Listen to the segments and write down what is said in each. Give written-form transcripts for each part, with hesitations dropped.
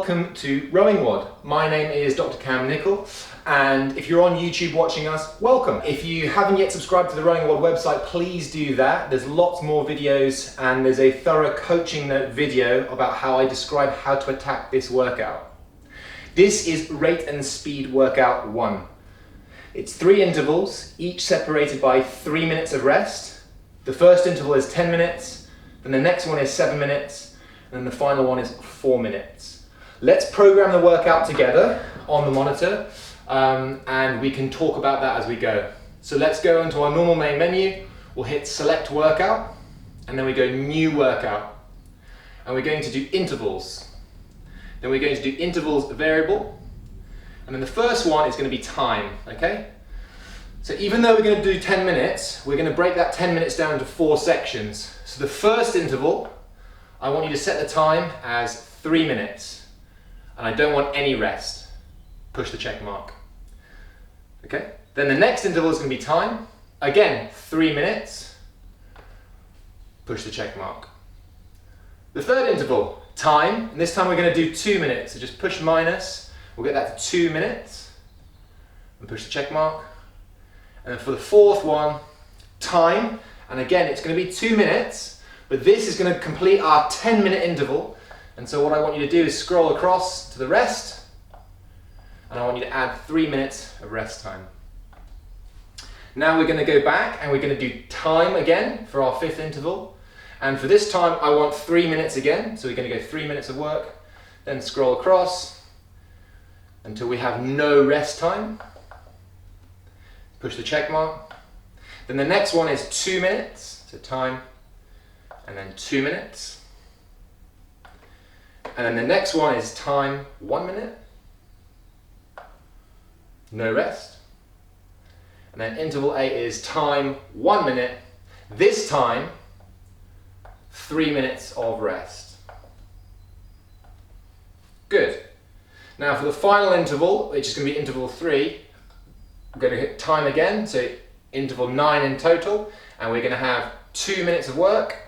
welcome to Rowing WOD. My name is Dr. Cam Nicol, and if you're on YouTube watching us, welcome. If you haven't yet subscribed to the Rowing WOD website, please do that. There's lots more videos, and there's a thorough coaching note video about how I describe how to attack this workout. This is rate and speed workout 1. It's 3 intervals, each separated by 3 minutes of rest. The first interval is 10 minutes, then the next one is 7 minutes, and then the final one is 4 minutes. Let's program the workout together on the monitor, and we can talk about that as we go. So let's go into our normal main menu. We'll hit select workout, and then we go new workout. And we're going to do intervals. Then we're going to do intervals variable. And then the first one is going to be time, okay? So even though we're going to do 10 minutes, we're going to break that 10 minutes down into 4 sections. So the first interval, I want you to set the time as 3 minutes. And I don't want any rest. Push the check mark. Okay? Then the next interval is going to be time. Again, 3 minutes. Push the check mark. The third interval, time. And this time we're going to do 2 minutes. So just push minus. We'll get that to 2 minutes. And push the check mark. And then for the fourth one, time. And again, it's going to be 2 minutes. But this is going to complete our 10-minute interval. And so what I want you to do is scroll across to the rest. And I want you to add 3 minutes of rest time. Now we're going to go back and we're going to do time again for our 5th interval. And for this time, I want 3 minutes again. So we're going to go 3 minutes of work. Then scroll across until we have no rest time. Push the check mark. Then the next one is 2 minutes. So time. And then 2 minutes. And then the next one is time, 1 minute. No rest. And then interval 8 is time, 1 minute. This time, 3 minutes of rest. Good. Now for the final interval, which is going to be interval 3, we're going to hit time again, so interval 9 in total, and we're going to have 2 minutes of work.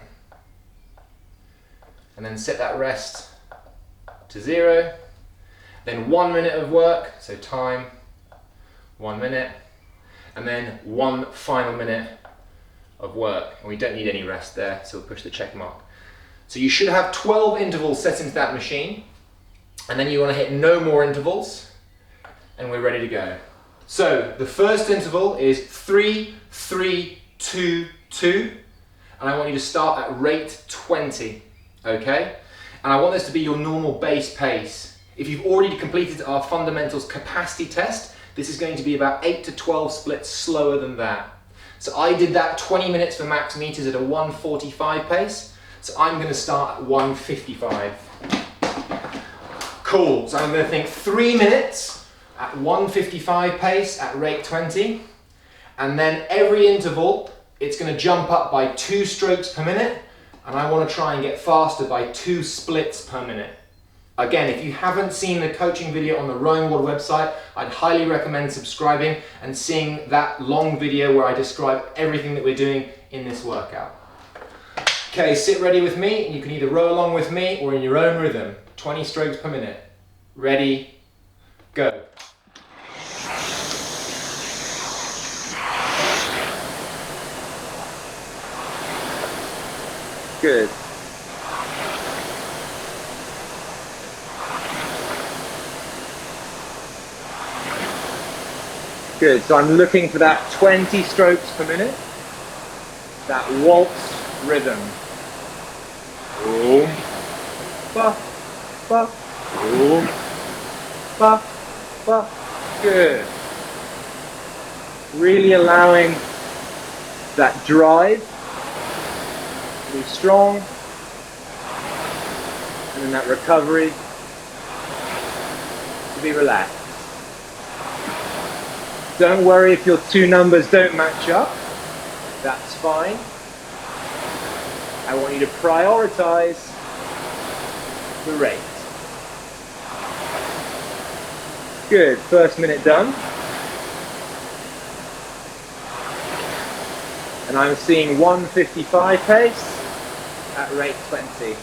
And then set that rest to 0. Then 1 minute of work, so time, 1 minute. And then 1 final minute of work. And we don't need any rest there, so we'll push the check mark. So you should have 12 intervals set into that machine. And then you want to hit no more intervals. And we're ready to go. So the first interval is 3, 3, 2, 2. And I want you to start at rate 20. Okay? And I want this to be your normal base pace. If you've already completed our fundamentals capacity test, this is going to be about 8 to 12 splits slower than that. So I did that 20 minutes for max meters at a 1:45 pace. So I'm going to start at 1:55. Cool. So I'm going to think 3 minutes at 1:55 pace at rate 20. And then every interval, it's going to jump up by 2 strokes per minute. And I want to try and get faster by 2 splits per minute. Again, if you haven't seen the coaching video on the Rowing WOD website, I'd highly recommend subscribing and seeing that long video where I describe everything that we're doing in this workout. Okay, sit ready with me, and you can either row along with me or in your own rhythm. 20 strokes per minute. Ready, go. Good. Good, so I'm looking for that 20 strokes per minute, that waltz rhythm. Boom, ba, ba, boom, ba, ba. Good. Really allowing that drive to be strong, and then that recovery to be relaxed. Don't worry if your 2 numbers don't match up, that's fine. I want you to prioritize the rate. Good, first minute done. And I'm seeing 1:55 pace at rate 20.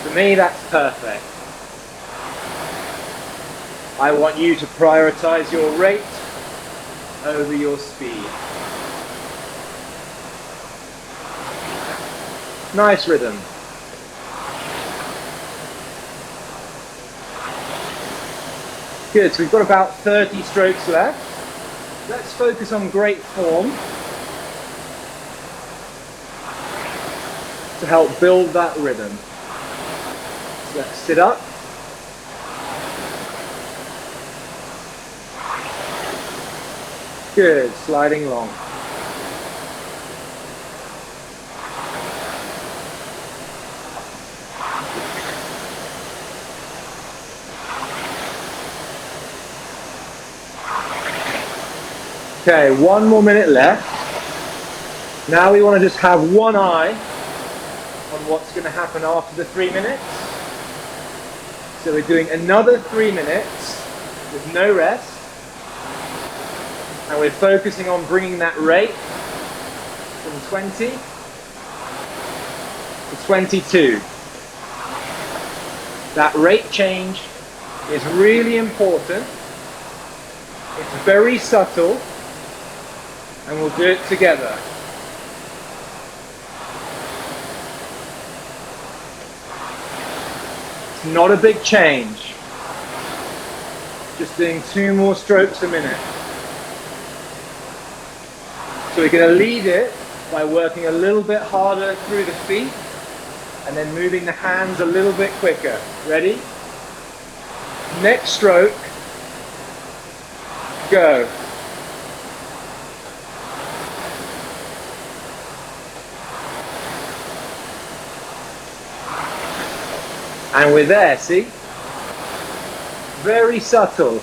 For me, that's perfect. I want you to prioritize your rate over your speed. Nice rhythm. Good, so we've got about 30 strokes left. Let's focus on great form to help build that rhythm. So let's sit up. Good, sliding long. Okay, 1 more minute left. Now we want to just have one eye on what's going to happen after the 3 minutes. So we're doing another 3 minutes with no rest. And we're focusing on bringing that rate from 20 to 22. That rate change is really important. It's very subtle, and we'll do it together. It's not a big change. Just doing 2 more strokes a minute. So we're going to lead it by working a little bit harder through the feet and then moving the hands a little bit quicker. Ready? Next stroke. Go. And we're there, see? Very subtle.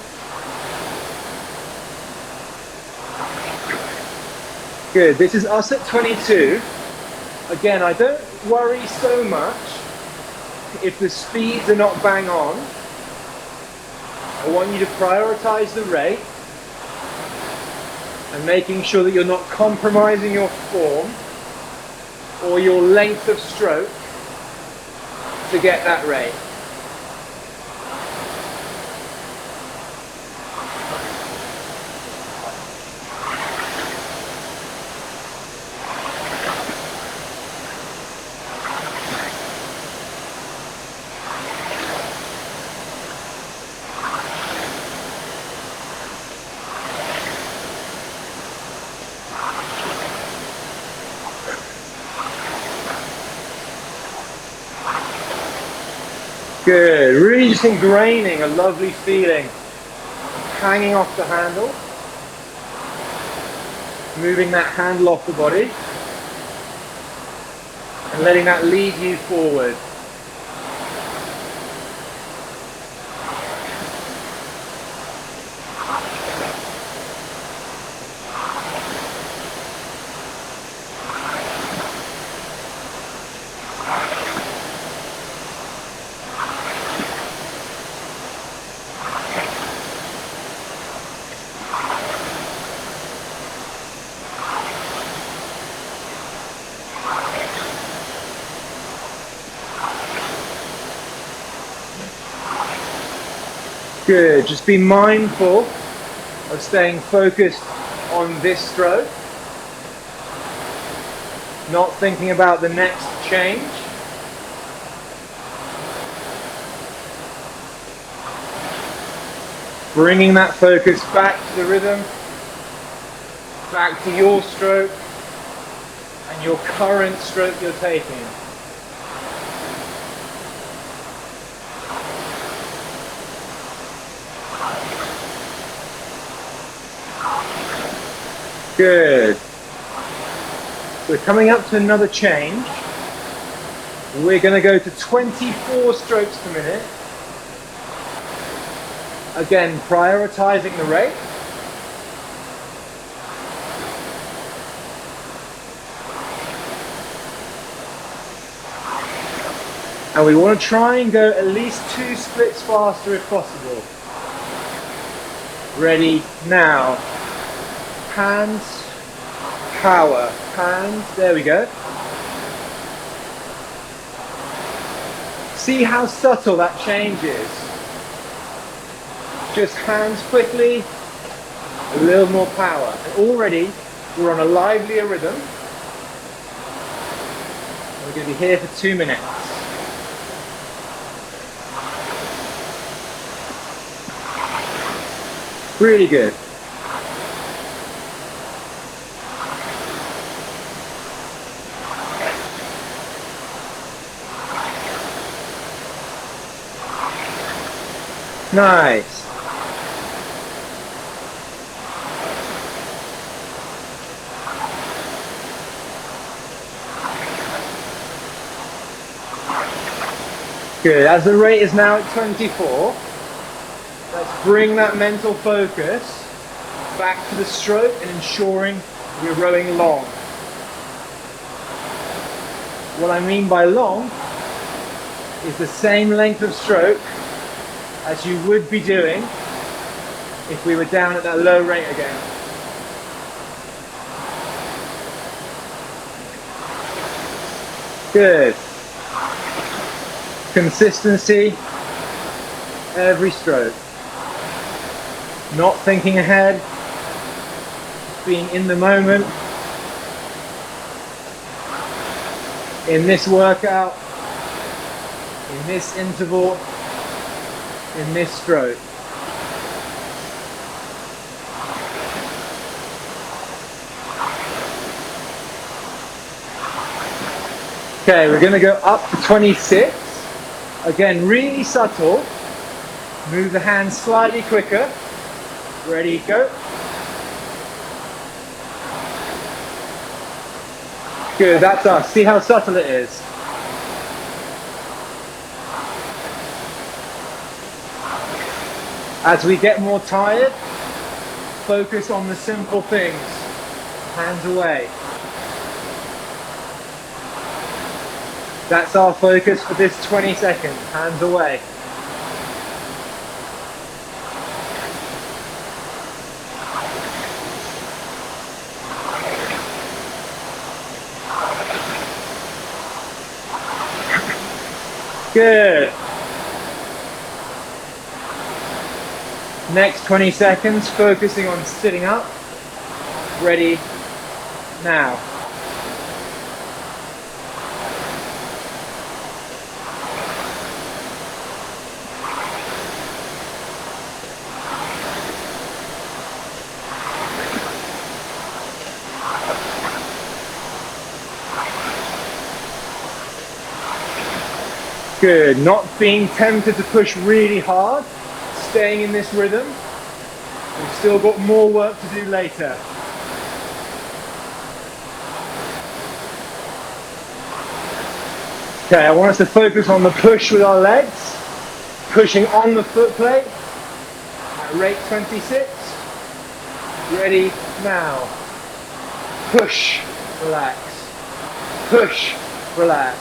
Good, this is us at 22. Again, I don't worry so much if the speeds are not bang on. I want you to prioritize the rate and making sure that you're not compromising your form or your length of stroke to get that rate. Good, really just ingraining a lovely feeling, hanging off the handle, moving that handle off the body, and letting that lead you forward. Good, just be mindful of staying focused on this stroke, not thinking about the next change. Bringing that focus back to the rhythm, back to your stroke and your current stroke you're taking. Good. So we're coming up to another change. We're going to go to 24 strokes per minute. Again, prioritizing the rate. And we want to try and go at least 2 splits faster if possible. Ready, now. Hands, power, hands, there we go. See how subtle that change is. just hands quickly, a little more power. And already we're on a livelier rhythm. We're going to be here for 2 minutes. Really good. Nice. Good. As the rate is now at 24, let's bring that mental focus back to the stroke and ensuring we're rowing long. What I mean by long is the same length of stroke as you would be doing if we were down at that low rate again. Good. Consistency, every stroke. Not thinking ahead, being in the moment. In this workout, in this interval, in this stroke. Okay, we're going to go up to 26. Again, really subtle. Move the hands slightly quicker. Ready, go. Good, that's us. See how subtle it is. As we get more tired, focus on the simple things. Hands away. That's our focus for this 20 seconds. Hands away. Good. Next 20 seconds, focusing on sitting up. Ready, now. Good, not being tempted to push really hard, staying in this rhythm. We've still got more work to do later. Okay, I want us to focus on the push with our legs, pushing on the foot plate at rate 26. Ready, now. Push, relax. Push, relax.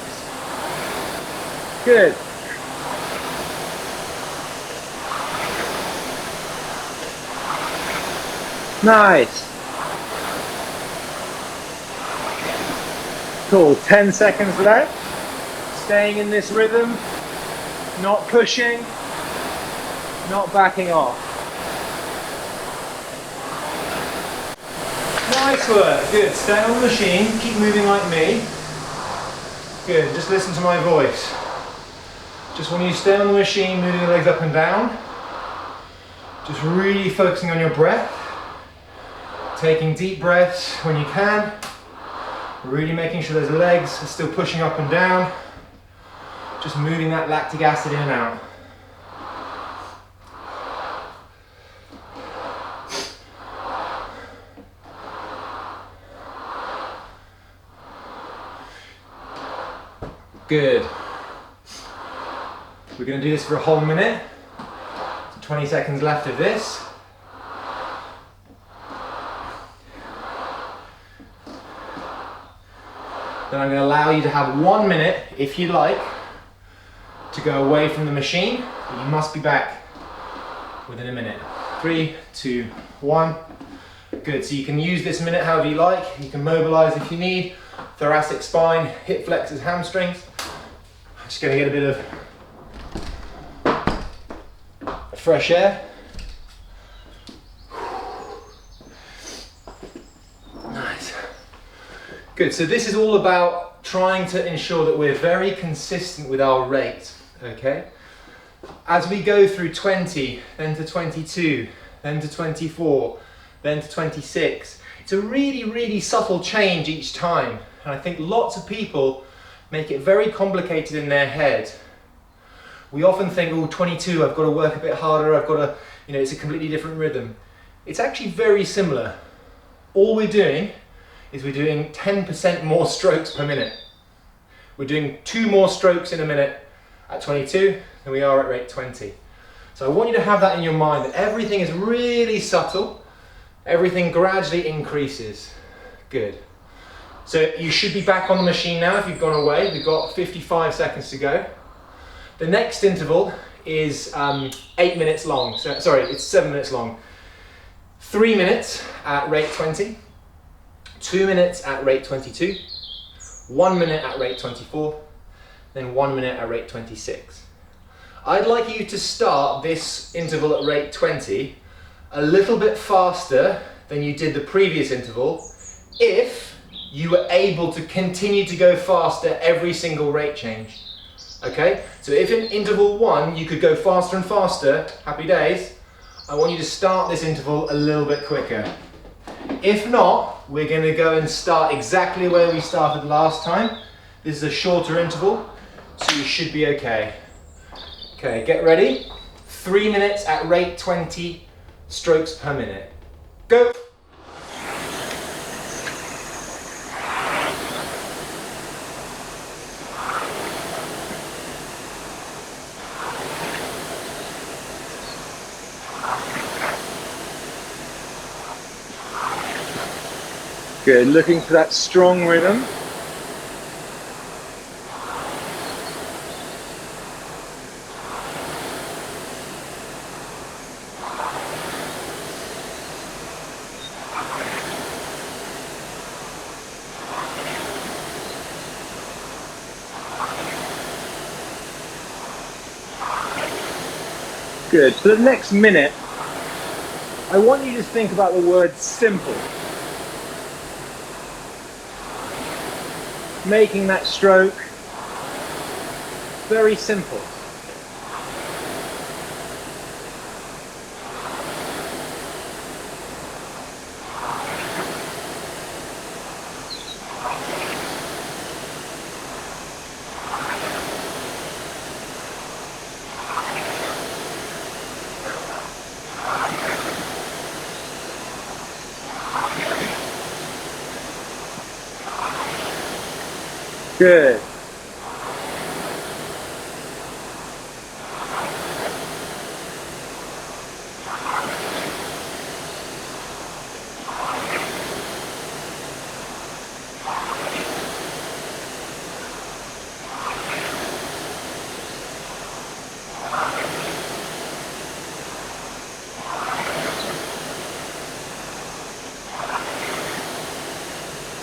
Good. Nice. Cool, 10 seconds left. Staying in this rhythm, not pushing, not backing off. Nice work, good. Stay on the machine, keep moving like me. Good, just listen to my voice. Just when you stay on the machine, moving the legs up and down, just really focusing on your breath, taking deep breaths when you can, really making sure those legs are still pushing up and down, just moving that lactic acid in and out. Good. We're going to do this for a whole minute. 20 seconds left of this. Then I'm going to allow you to have 1 minute, if you like, to go away from the machine. But you must be back within a minute. 3, 2, 1. Good, so you can use this minute however you like. You can mobilize if you need. Thoracic spine, hip flexors, hamstrings. Just going to get a bit of fresh air. Good, so this is all about trying to ensure that we're very consistent with our rate, okay? As we go through 20, then to 22, then to 24, then to 26, it's a really, really subtle change each time. And I think lots of people make it very complicated in their head. We often think, oh, 22, I've got to work a bit harder, I've got to, it's a completely different rhythm. It's actually very similar. All we're doing is we're doing 10% more strokes per minute. We're doing 2 more strokes in a minute at 22 than we are at rate 20. So I want you to have that in your mind, that everything is really subtle, everything gradually increases. Good. So you should be back on the machine now if you've gone away. We've got 55 seconds to go. The next interval is 8 minutes long. So, sorry, it's 7 minutes long. 3 minutes at rate 20, 2 minutes at rate 22, 1 minute at rate 24, then 1 minute at rate 26. I'd like you to start this interval at rate 20 a little bit faster than you did the previous interval if you were able to continue to go faster every single rate change. Okay, so if in interval 1 you could go faster and faster, happy days, I want you to start this interval a little bit quicker. If not, we're going to go and start exactly where we started last time. This is a shorter interval, so you should be okay. Okay, get ready. 3 minutes at rate 20 strokes per minute. Go! Good, looking for that strong rhythm. Good, for the next minute, I want you to think about the word simple. Making that stroke very simple. Good.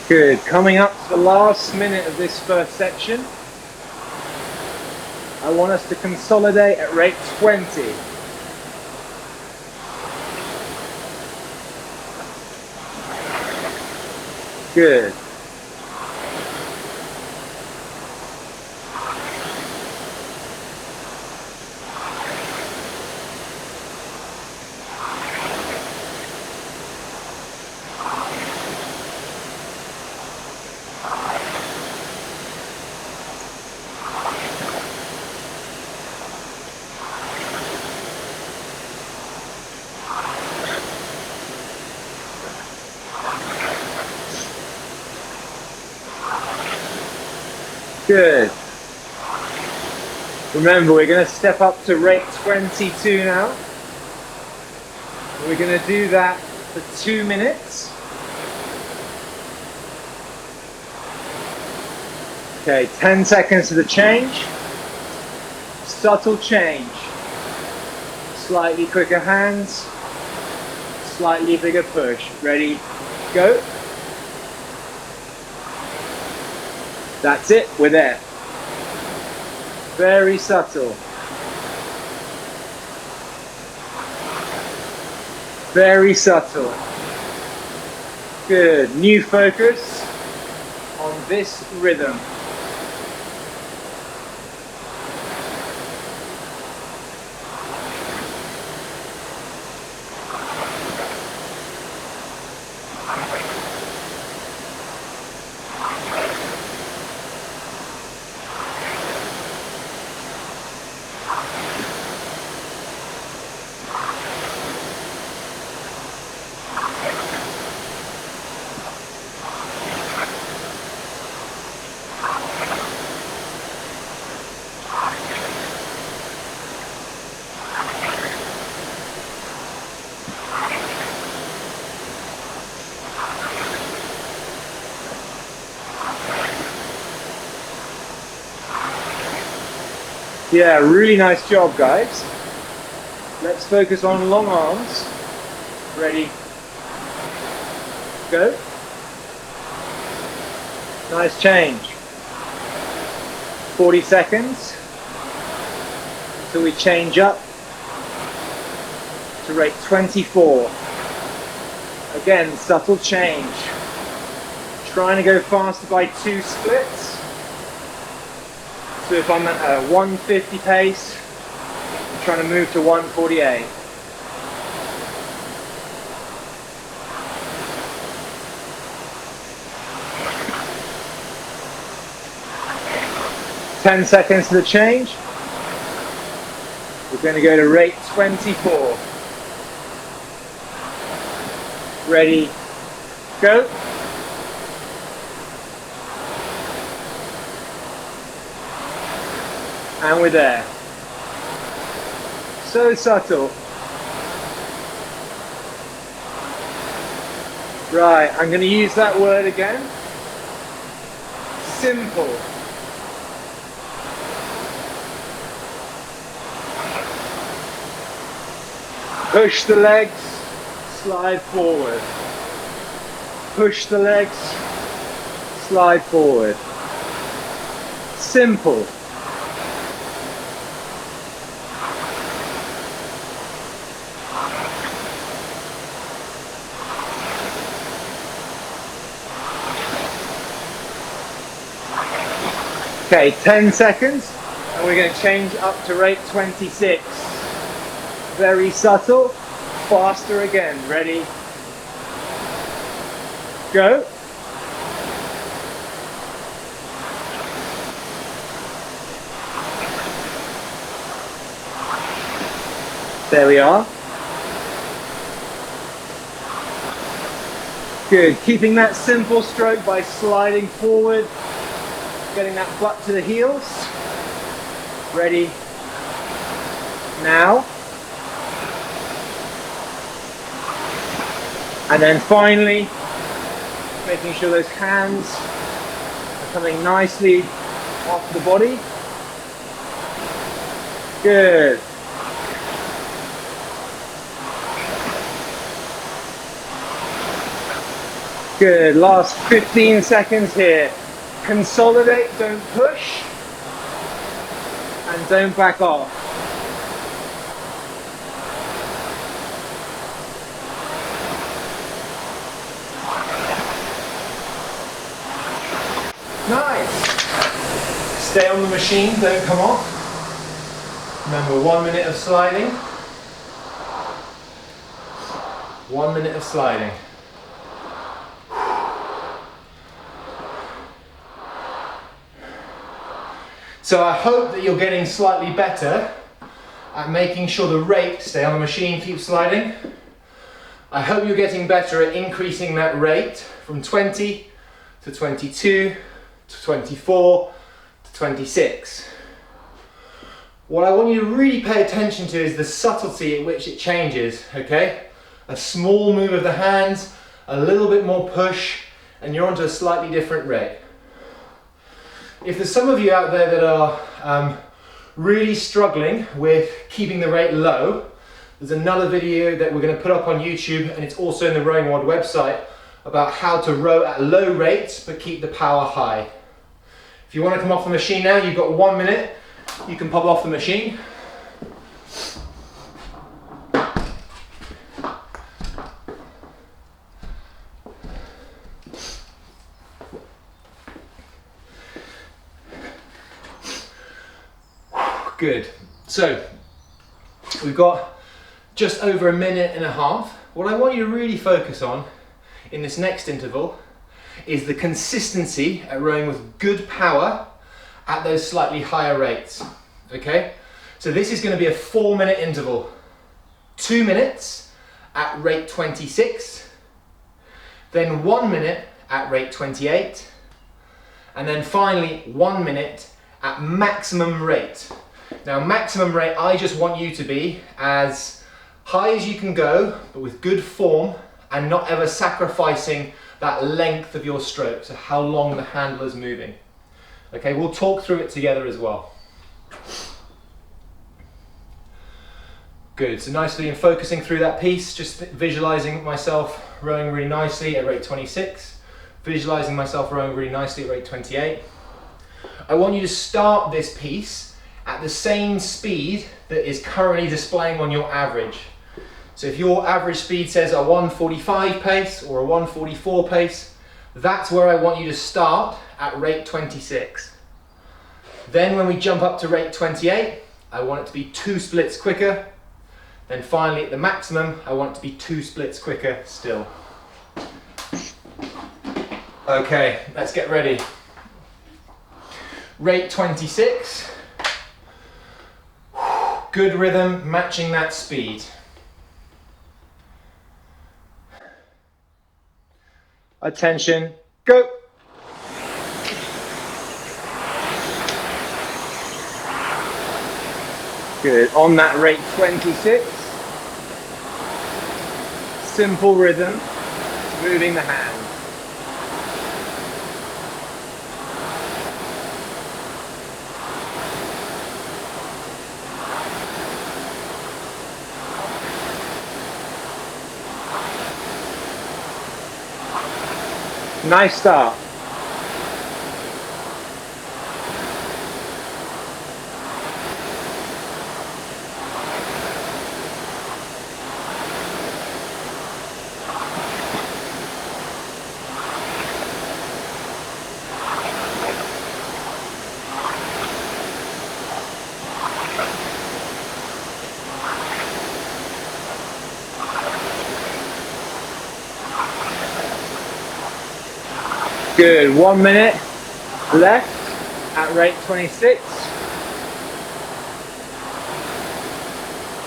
Good. Coming up to the last minute of this first section, I want us to consolidate at rate 20. Good. Good. Remember, we're going to step up to rate 22 now. We're going to do that for 2 minutes. Okay, 10 seconds to the change. Subtle change. Slightly quicker hands. Slightly bigger push. Ready? Go. That's it, we're there. Very subtle. Very subtle. Good, new focus. on this rhythm. Yeah, really nice job, guys. Let's focus on long arms. Ready, go. Nice change. 40 seconds until we change up to rate 24. Again, subtle change. Trying to go faster by 2 splits. So if I'm at a 150 pace, I'm trying to move to 148. Ten seconds to the change. We're going to go to rate 24. Ready, go. And we're there. So subtle. Right, I'm going to use that word again. Simple. Push the legs, slide forward. Push the legs, slide forward. Simple. Okay, 10 seconds, and we're going to change up to rate 26. Very subtle, faster again. Ready, go. There we are. Good, keeping that simple stroke by sliding forward. Getting that butt to the heels. Ready, now. And then finally, making sure those hands are coming nicely off the body. Good. Good, last 15 seconds here. Consolidate, don't push, and don't back off. Nice. Stay on the machine, don't come off. Remember, 1 minute of sliding. 1 minute of sliding. So I hope that you're getting slightly better at making sure the rate, stay on the machine, keep sliding. I hope you're getting better at increasing that rate from 20 to 22 to 24 to 26. What I want you to really pay attention to is the subtlety at which it changes, okay? A small move of the hands, a little bit more push, and you're onto a slightly different rate. If there's some of you out there that are really struggling with keeping the rate low, there's another video that we're going to put up on YouTube, and it's also in the Rowing World website, about how to row at low rates but keep the power high. If you want to come off the machine now, you've got 1 minute. You can pop off the machine. Good. So we've got just over 1.5 minutes. What I want you to really focus on in this next interval is the consistency at rowing with good power at those slightly higher rates. Okay? So this is going to be a 4-minute interval. 2 minutes at rate 26, then 1 minute at rate 28, and then finally 1 minute at maximum rate. Now maximum rate, I just want you to be as high as you can go, but with good form and not ever sacrificing that length of your stroke, so how long the handle is moving. Okay, we'll talk through it together as well. Good, so nicely and focusing through that piece, just visualizing myself rowing really nicely at rate 26, visualizing myself rowing really nicely at rate 28. I want you to start this piece at the same speed that is currently displaying on your average. So if your average speed says a 1:45 pace or a 1:44 pace, that's where I want you to start at rate 26. Then when we jump up to rate 28, I want it to be 2 splits quicker. Then finally at the maximum, I want it to be 2 splits quicker still. Okay, let's get ready. Rate 26. Good rhythm, matching that speed. Attention, go. Good, on that rate 26. Simple rhythm, moving the hands. Nice start. Good, 1 minute left at rate 26.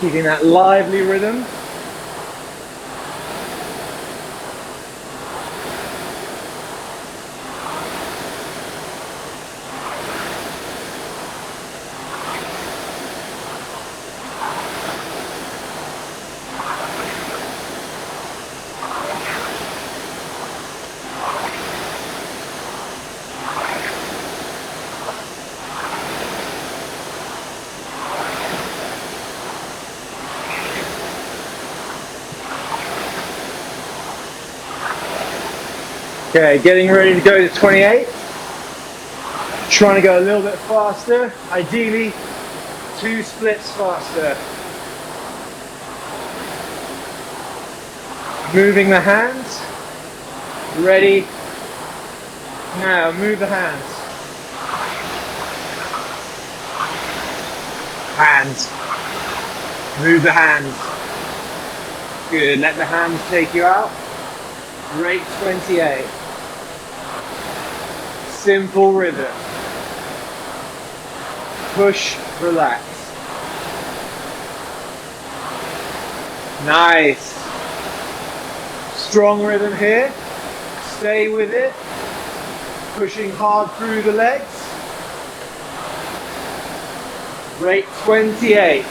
Keeping that lively rhythm. Okay, getting ready to go to 28. Trying to go a little bit faster, ideally 2 splits faster. Moving the hands. Ready. Now move the hands. Hands. Move the hands. Good, let the hands take you out. Rate 28. Simple rhythm. Push, relax. Nice. Strong rhythm here. Stay with it. Pushing hard through the legs. Rate 28.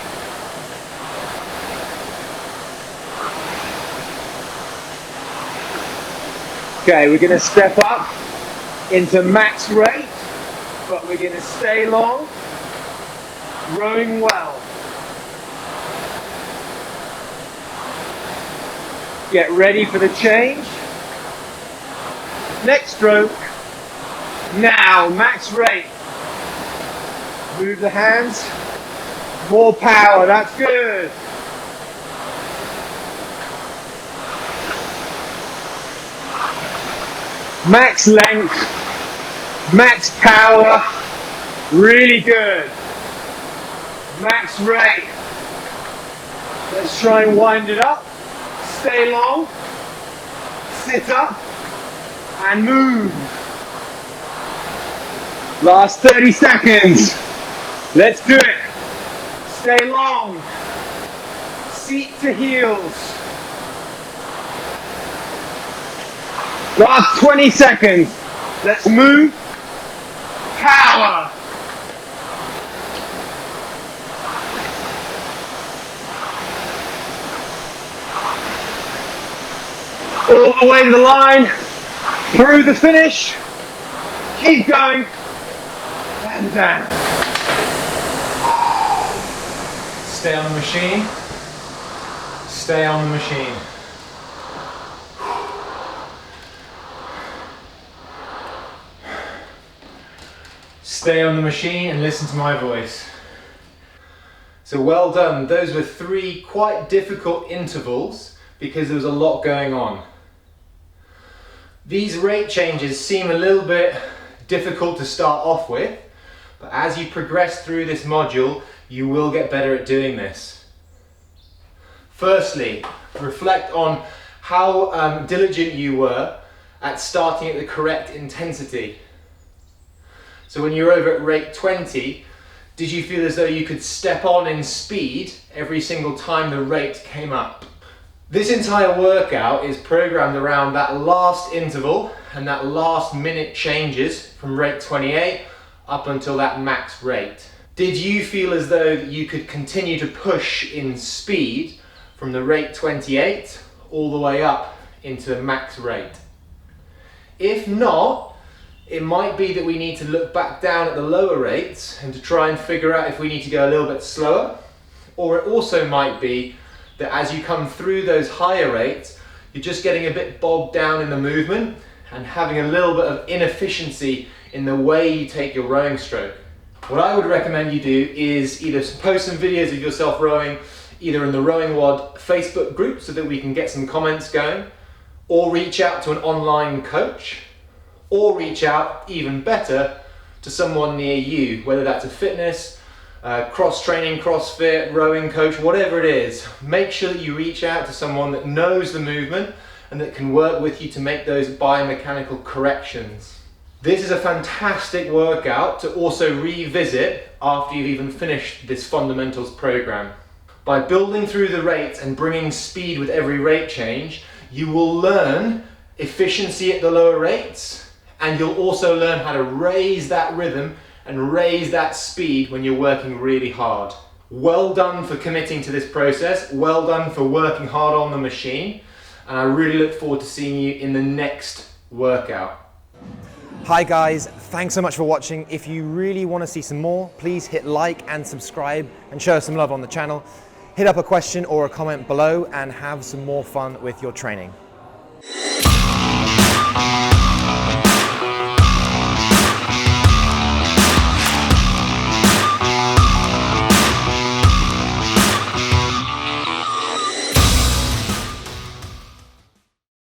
Okay, we're going to step up into max rate, but we're going to stay long, rowing well. Get ready for the change. Next stroke. Now, max rate. Move the hands. More power, that's good. Max length, max power, really good. Max rate. Let's try and wind it up. Stay long. Sit up and move. Last 30 seconds. Let's do it. Stay long. Seat to heels. Last 20 seconds. Let's move. Power. All the way to the line. Through the finish. Keep going. And down. Stay on the machine. Stay on the machine. Stay on the machine and listen to my voice. So well done. Those were 3 quite difficult intervals because there was a lot going on. These rate changes seem a little bit difficult to start off with, but as you progress through this module, you will get better at doing this. Firstly, reflect on how diligent you were at starting at the correct intensity. So when you were over at rate 20, did you feel as though you could step on in speed every single time the rate came up? This entire workout is programmed around that last interval and that last minute changes from rate 28 up until that max rate. Did you feel as though you could continue to push in speed from the rate 28 all the way up into the max rate? If not, it might be that we need to look back down at the lower rates and to try and figure out if we need to go a little bit slower. Or it also might be that as you come through those higher rates, you're just getting a bit bogged down in the movement and having a little bit of inefficiency in the way you take your rowing stroke. What I would recommend you do is either post some videos of yourself rowing either in the Rowing WOD Facebook group so that we can get some comments going, or reach out to an online coach, or reach out, even better, to someone near you, whether that's a fitness, cross-training, CrossFit, rowing coach, whatever it is. Make sure that you reach out to someone that knows the movement and that can work with you to make those biomechanical corrections. This is a fantastic workout to also revisit after you've even finished this fundamentals program. By building through the rates and bringing speed with every rate change, you will learn efficiency at the lower rates, and you'll also learn how to raise that rhythm and raise that speed when you're working really hard. Well done for committing to this process. Well done for working hard on the machine. And I really look forward to seeing you in the next workout. Hi guys, thanks so much for watching. If you really want to see some more, please hit like and subscribe and show us some love on the channel. Hit up a question or a comment below and have some more fun with your training.